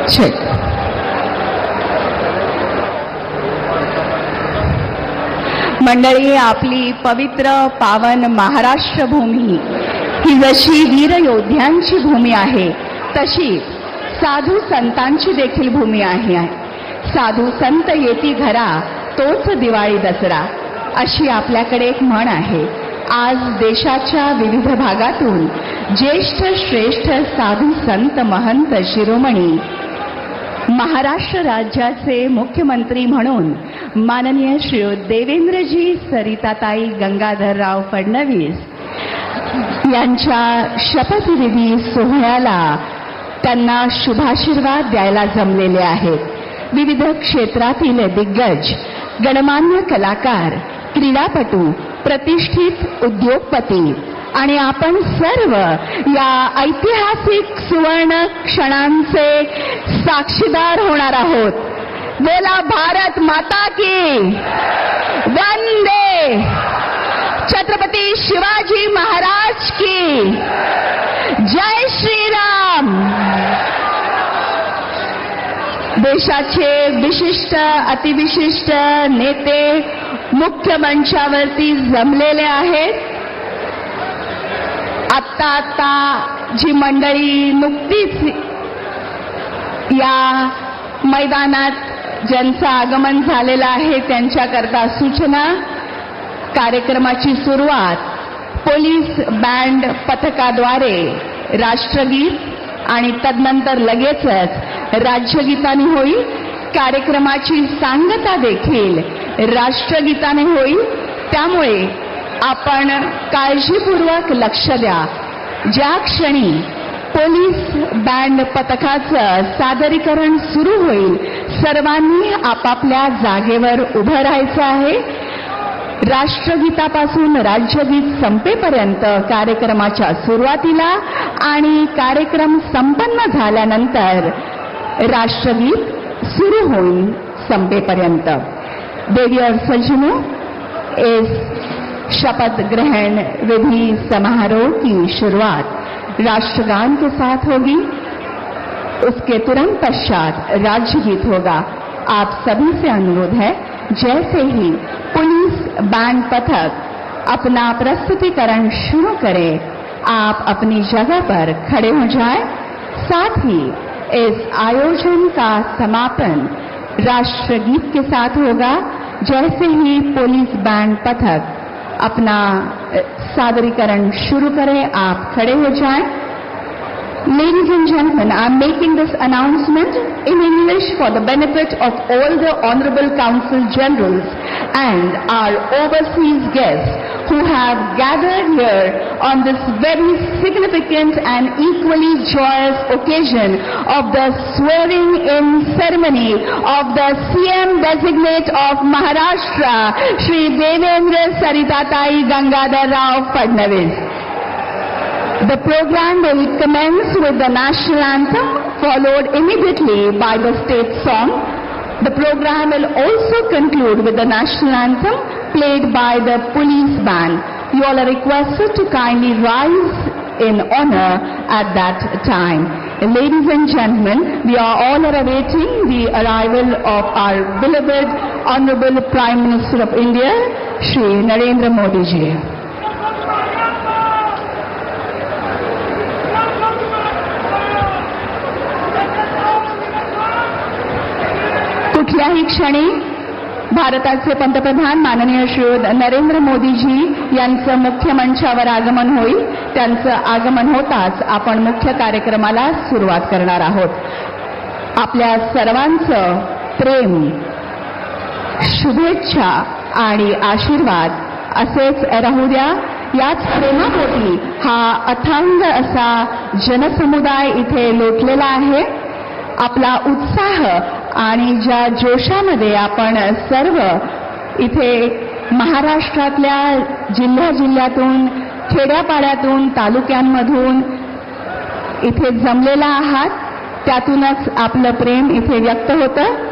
Check. मंडळी, आपली पवित्र पावन महाराष्ट्र भूमी ही जशी वीर योद्ध्यांची भूमी आहे तशी साधू संतांची देखील भूमी आहे. साधू संत येती घरा तोच दिवाळी दसरा अशी आपल्याकडे एक म्हण आहे. आज देशाच्या विविध भागातून ज्येष्ठ श्रेष्ठ साधू संत महंत शिरोमणी महाराष्ट्र राज्याचे मुख्यमंत्री म्हणून माननीय श्री देवेंद्रजी सरिताताई गंगाधरराव फडणवीस यांच्या शपथविधी सोहळ्याला त्यांना शुभाशीर्वाद द्यायला जमलेले आहेत. विविध क्षेत्रातील दिग्गज, गणमान्य कलाकार, क्रीडापटू, प्रतिष्ठित उद्योगपती आणि आपण सर्व या ऐतिहासिक सुवर्ण क्षणांचे साक्षीदार होणार आहोत. बोला भारत माता की वंदे, छत्रपती शिवाजी महाराज की जय श्रीराम. देशाचे विशिष्ट अतिविशिष्ट नेते मुख्य मंचावरती जमलेले आहेत. आता जी मंडळी नुकतीच या मैदानात ज्यांचं आगमन झालेलं आहे त्यांच्याकरता सूचना. कार्यक्रमाची सुरुवात पोलीस बँड पथकाद्वारे राष्ट्रगीत आणि तदनंतर लगेचच राज्यगीताने होईल. कार्यक्रमाची सांगता देखील राष्ट्रगीताने होईल. त्यामुळे आपण काळजीपूर्वक लक्ष द्या. ज्या क्षणी पोलीस बँड पथकाचं सादरीकरण सुरू होईल सर्वांनी आपापल्या जागेवर उभं राहायचं आहे. राष्ट्रगीतापासून राज्यगीत संपेपर्यंत कार्यक्रमाच्या सुरुवातीला आणि कार्यक्रम संपन्न झाल्यानंतर राष्ट्रगीत सुरू होईल संपेपर्यंत. देवी और सज्जनों, इस शपथ ग्रहण विधि समारोह की शुरुआत राष्ट्रगान के साथ होगी. उसके तुरंत पश्चात राज्यगीत होगा. आप सभी से अनुरोध है, जैसे ही पुलिस बैंड पथक अपना प्रस्तुतिकरण शुरू करे आप अपनी जगह पर खड़े हो जाएं. साथ ही इस आयोजन का समापन राष्ट्रगीत के साथ होगा. जैसे ही पुलिस बैंड पथक अपना सादरीकरण शुरू करे आप खड़े हो जाएं. Ladies and gentlemen, I am making this announcement in English for the benefit of all the Honorable Consul Generals and our overseas guests who have gathered here on this very significant and equally joyous occasion of the swearing-in ceremony of the CM designate of Maharashtra, Shri Devendra Saritatai Gangadhar Rao Fadnavis. The program will commence with the national anthem, followed immediately by the state song. The program will also conclude with the national anthem played by the police band. You all are requested to kindly rise in honor at that time. Ladies and gentlemen, we are all awaiting the arrival of our beloved Honorable Prime Minister of India, Shri Narendra Modi ji. कुठल्याही क्षणी भारताचे पंतप्रधान माननीय श्री नरेंद्र मोदीजी यांचं मुख्य मंचावर आगमन होईल. त्यांचं आगमन होताच आपण मुख्य कार्यक्रमाला सुरुवात करणार आहोत. आपल्या सर्वांचं प्रेम, शुभेच्छा आणि आशीर्वाद असेच राहू द्या. याच प्रेमापोटी हा अथांग असा जनसमुदाय इथे लोटलेला आहे. आपला उत्साह आणि ज्या जोशामध्ये आपण सर्व इथे महाराष्ट्रातल्या जिल्ह्यातून, खेड्यापाड्यातून, तालुक्यांमधून इथे जमलेला आहात, त्यातूनच आपलं प्रेम इथे व्यक्त होतं.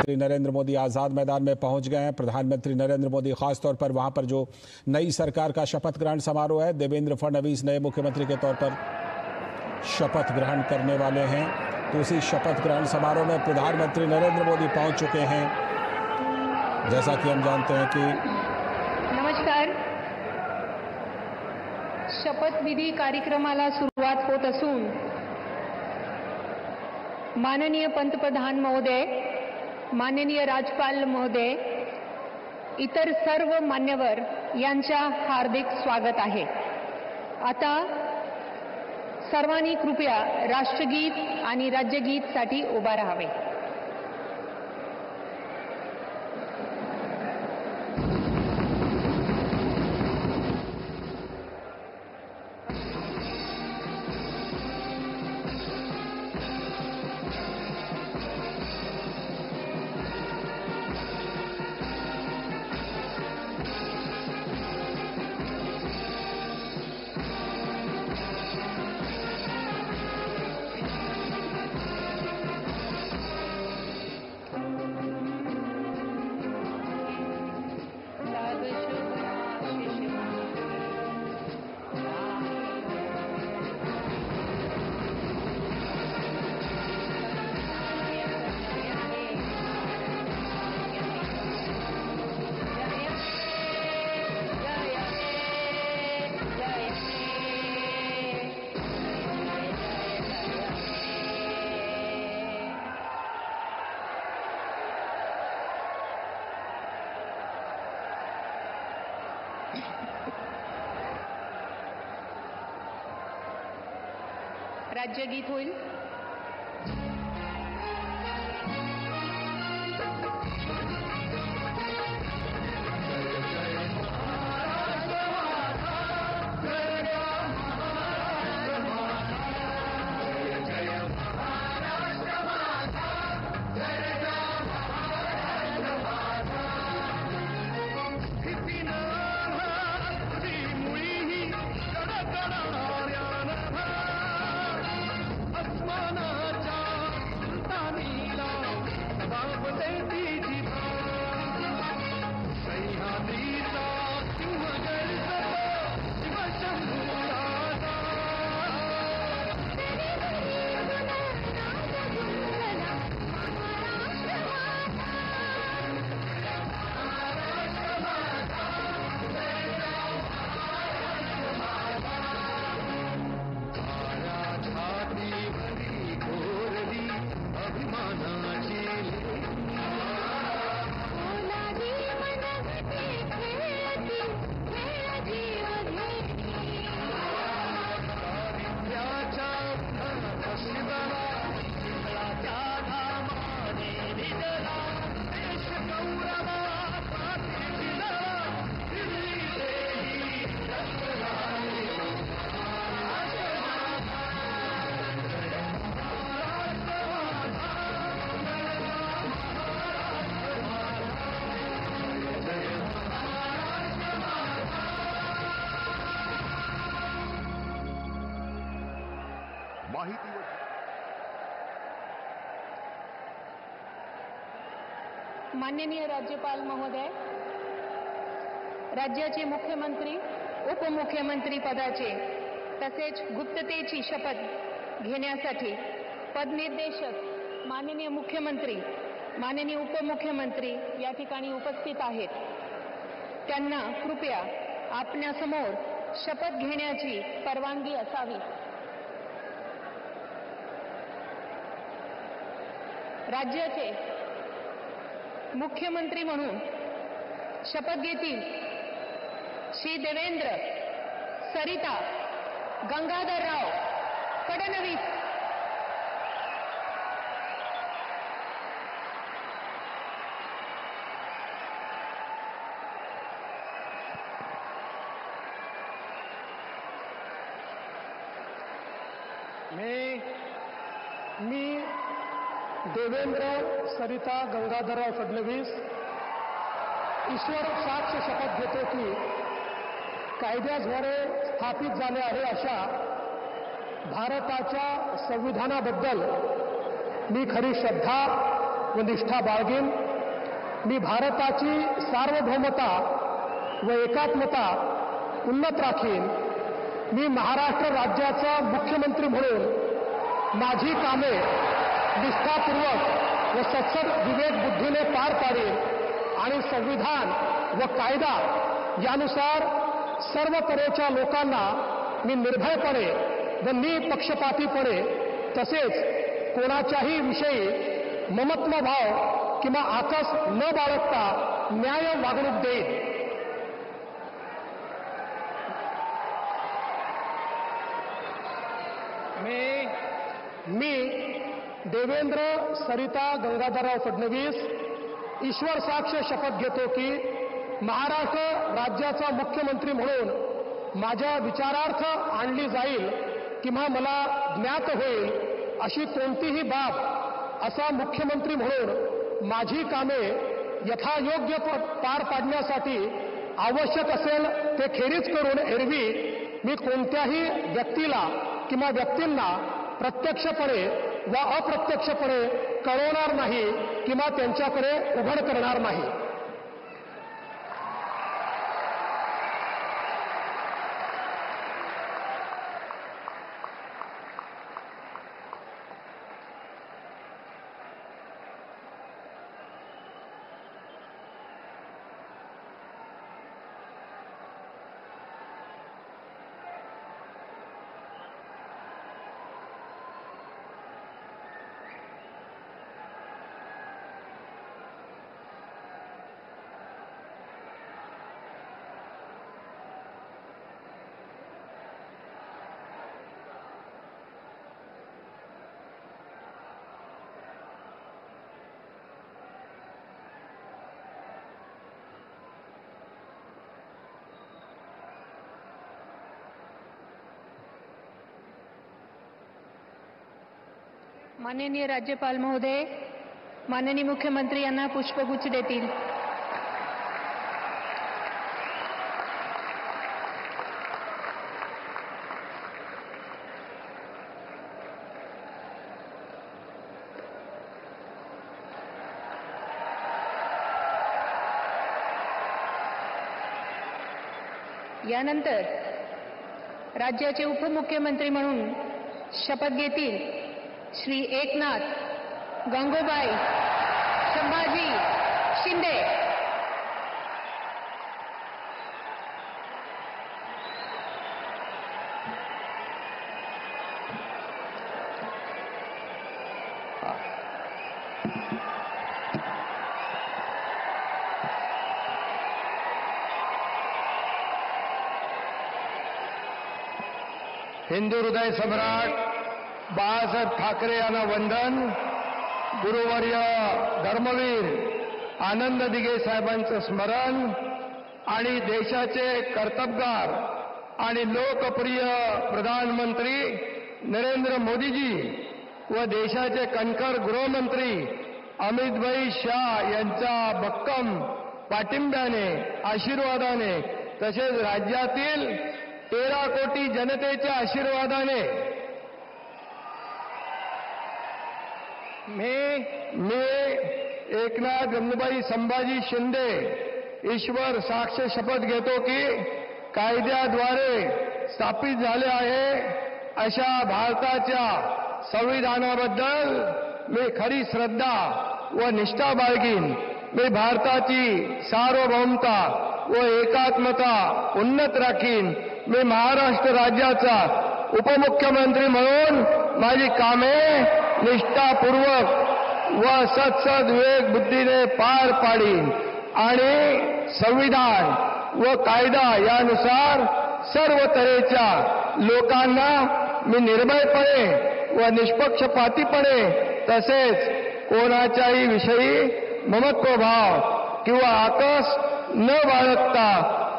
प्रधानमंत्री नरेंद्र मोदी आजाद मैदान में पहुंच गए हैं। प्रधानमंत्री नरेंद्र मोदी खासतौर पर वहां पर जो नई सरकार का शपथ ग्रहण समारोह है, देवेंद्र फडणवीस नए मुख्यमंत्री के तौर पर शपथ ग्रहण करने वाले हैं। तो उसी शपथ ग्रहण समारोह में प्रधानमंत्री नरेंद्र मोदी पहुंच चुके हैं। जैसा कि हम जानते हैं कि नमस्कार, शपथविधी कार्यक्रमाला सुरुवात होत असून माननीय पंतप्रधान महोदय, माननीय राज्यपाल महोदय, इतर सर्व मान्यवर यांच्या हार्दिक स्वागत आहे। आता सर्वांनी कृपया राष्ट्रगीत आणि राज्यगीतसाठी उभा राहावे। राज्यगीत होईल। माननीय राज्यपाल महोदय, राज्याचे मुख्यमंत्री, उपमुख्यमंत्री पदाचे तसेच गुप्ततेची शपथ घेण्यासाठी पदनिर्देशक माननीय मुख्यमंत्री, माननीय उपमुख्यमंत्री या ठिकाणी उपस्थित आहेत। त्यांना कृपया आपल्यासमोर शपथ घेण्याची परवानगी असावी। राज्याचे मुख्यमंत्री म्हणून शपथ घेतील श्री देवेंद्र सरिता गंगाधरराव फडणवीस। मी देवेंद्र सरिता गंगाधरराव फडणवीस ईश्वर साक्ष शपथ घेतो की कायद्याद्वारे स्थापित झाले आहे अशा भारताच्या संविधानाबद्दल मी खरी श्रद्धा व निष्ठा बाळगीन. मी भारताची सार्वभौमता व एकात्मता उन्नत राखीन. मी महाराष्ट्र राज्याचा मुख्यमंत्री म्हणून माझी कामे निष्ठापूर्वक व सत्सद विवेक बुद्धीने पार पाडीन आणि संविधान व कायदा यानुसार सर्व तऱ्हेच्या लोकांना मी निर्भयपणे व निपक्षपातीपणे तसेच कोणाच्याही विषयी ममत्वभाव किंवा आकस न बाळगता न्याय वागणूक देईन. मी देवेंद्र सरिता गंगाधरराव फडणवीस ईश्वर साक्ष शपथ घेतो की महाराष्ट्र राज्याचा मुख्यमंत्री म्हणून माझ्या विचारार्थ आणली जाईल किंवा मला ज्ञात होईल अशी कोणतीही बाब असा मुख्यमंत्री म्हणून माझी कामे यथायोग्य पार पाडण्यासाठी आवश्यक असेल ते खेरीज करून एरवी मी कोणत्याही व्यक्तीला किंवा व्यक्तींना प्रत्यक्षपणे व अप्रत्यक्षपणे कळवणार नाही किंवा त्यांच्याकडे उघड करणार नाही. माननीय राज्यपाल महोदय, माननीय मुख्यमंत्री यांना पुष्पगुच्छ देतील. यानंतर राज्याचे उपमुख्यमंत्री म्हणून शपथ घेतील श्री एकनाथ गंगूबाई संभाजी शिंदे. हिंदू हृदय सम्राट बाळासाहेब ठाकरे यांना वंदन. गुरुवर्य धर्मवीर आनंद दिघे साहेबांचं स्मरण आणि देशाचे कर्तबगार आणि लोकप्रिय प्रधानमंत्री नरेंद्र मोदीजी व देशाचे कणखर गृहमंत्री अमितभाई शाह यांच्या भक्कम पाठिंब्याने आशीर्वादाने तसेच राज्यातील 13 कोटी जनतेच्या आशीर्वादाने मी एकनाथ गंगूबाई संभाजी शिंदे ईश्वर साक्ष शपथ घेतो की कायद्याद्वारे स्थापित झाले आहे अशा भारताच्या संविधानाबद्दल मी खरी श्रद्धा व निष्ठा बाळगीन. मी भारताची सार्वभौमता व एकात्मता उन्नत राखीन. मी महाराष्ट्र राज्याचा उपमुख्यमंत्री म्हणून माझी कामे निष्ठापूर्वक व सत्सद विवेक बुद्धीने पार पाडीन आणि संविधान व कायदा यानुसार सर्व तऱ्हेच्या लोकांना मी निर्भयपणे व निष्पक्षपातीपणे तसेच कोणाच्याही विषयी ममत्वभाव किंवा आकस न बाळगता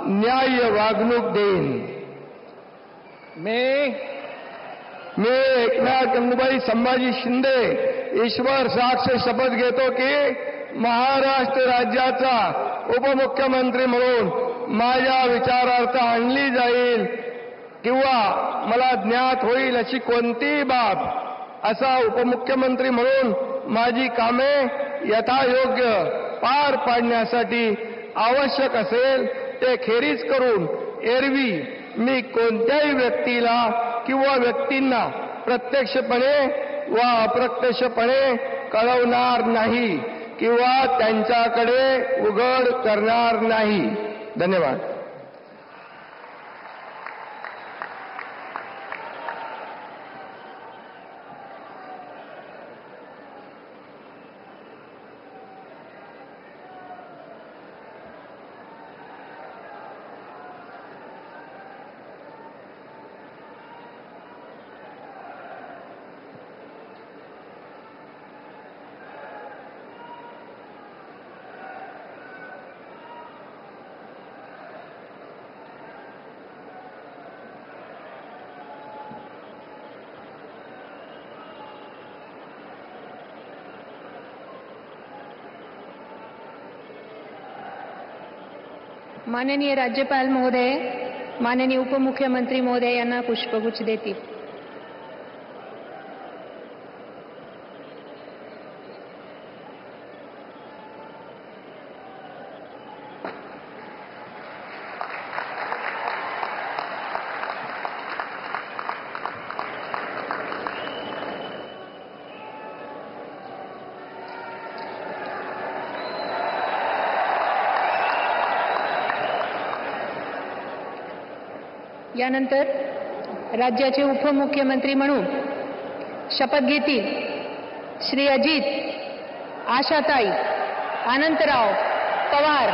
न्याय्य वागणूक देईन. मी एकनाथ गंगूबाई संभाजी शिंदे ईश्वर साक्ष शपथ घेतो की महाराष्ट्र राज्याचा उपमुख्यमंत्री म्हणून माझ्या विचारार्थ आणली जाईल किंवा मला ज्ञात होईल अशी कोणतीही बाब असा उपमुख्यमंत्री म्हणून माझी कामे यथायोग्य पार पाडण्यासाठी आवश्यक असेल ते खेरीज करून एरवी मी कोणत्याही व्यक्तीला किंवा व्यक्तींना प्रत्यक्षपणे वा अप्रत्यक्षपणे कळवणार नाही किंवा त्यांच्याकडे उघड करणार नाही. धन्यवाद. माननीय राज्यपाल महोदय, माननीय उपमुख्यमंत्री महोदय यांना पुष्पगुच्छ देतील. यानंतर राज्याचे उपमुख्यमंत्री म्हणून शपथ घेतील श्री अजित आशाताई अनंतराव पवार.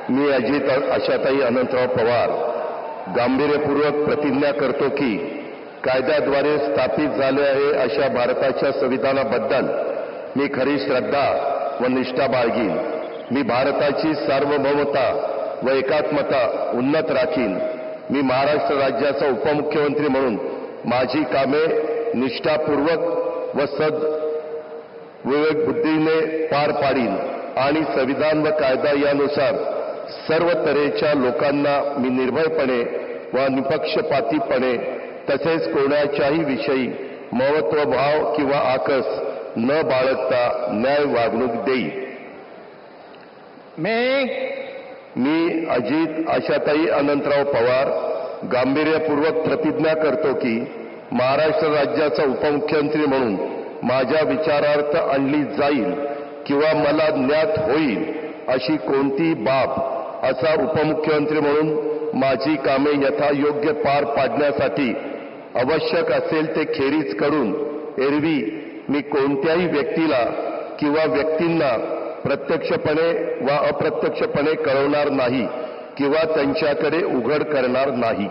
मी अजित आशाताई अनंतराव पवार गांभीर्यपूर्वक प्रतिज्ञा करतो की कायद्याद्वारे स्थापित झाले आहे अशा भारताच्या संविधानाबद्दल मी खरी श्रद्धा व निष्ठा बाळगीन. मी भारताची सार्वभौमता व एकात्मता उन्नत राखीन. मी महाराष्ट्र राज्याचा उपमुख्यमंत्री म्हणून माझी कामे निष्ठापूर्वक व विवेक बुद्धीने पार पाडीन आणि संविधान व कायदा यानुसार सर्व तऱ्हेच्या लोकांना मी निर्भयपणे व निपक्षपातीपणे तसेच कोणाच्याही विषयी महत्वभाव किंवा आकस न बाळगता न्याय वागणूक देईल. मी अजित आशाताई अनंतराव पवार गांभीर्यपूर्वक प्रतिज्ञा करतो की महाराष्ट्र राज्याचा उपमुख्यमंत्री म्हणून माझ्या विचारार्थ आणली जाईल किंवा मला ज्ञात होईल अशी कोणतीही बाब असा उपमुख्यमंत्री म्हणून माझी कामे यथायोग्य पार पाडण्यासाठी आवश्यक असेल ते खेरीज करून एरवी मी कोणत्याही व्यक्तीला किंवा व्यक्तींना प्रत्यक्षपणे वा अप्रत्यक्षपणे कळवणार नाही किंवा त्यांच्याकडे उघड करणार नाही.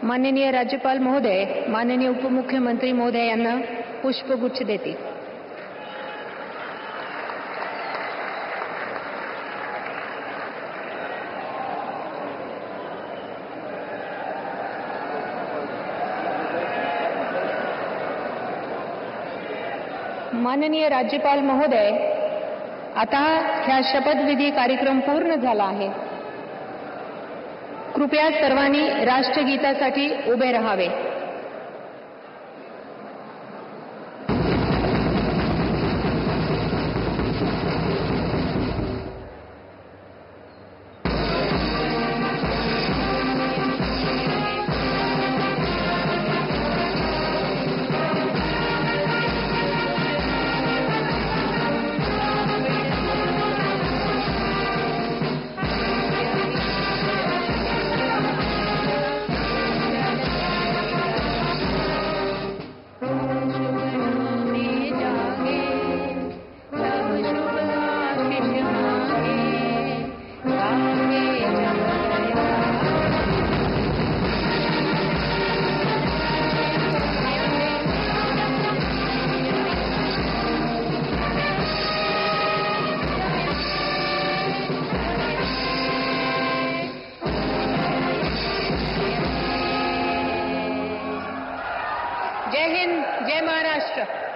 माननीय राज्यपाल महोदय, माननीय उपमुख्यमंत्री महोदय यांना पुष्पगुच्छ देतील. माननीय राज्यपाल महोदय, आता ह्या शपथविधी कार्यक्रम पूर्ण झाला आहे. कृपया सर्वांनी राष्ट्रगीतासाठी उभे राहावे. महाराष्ट्र.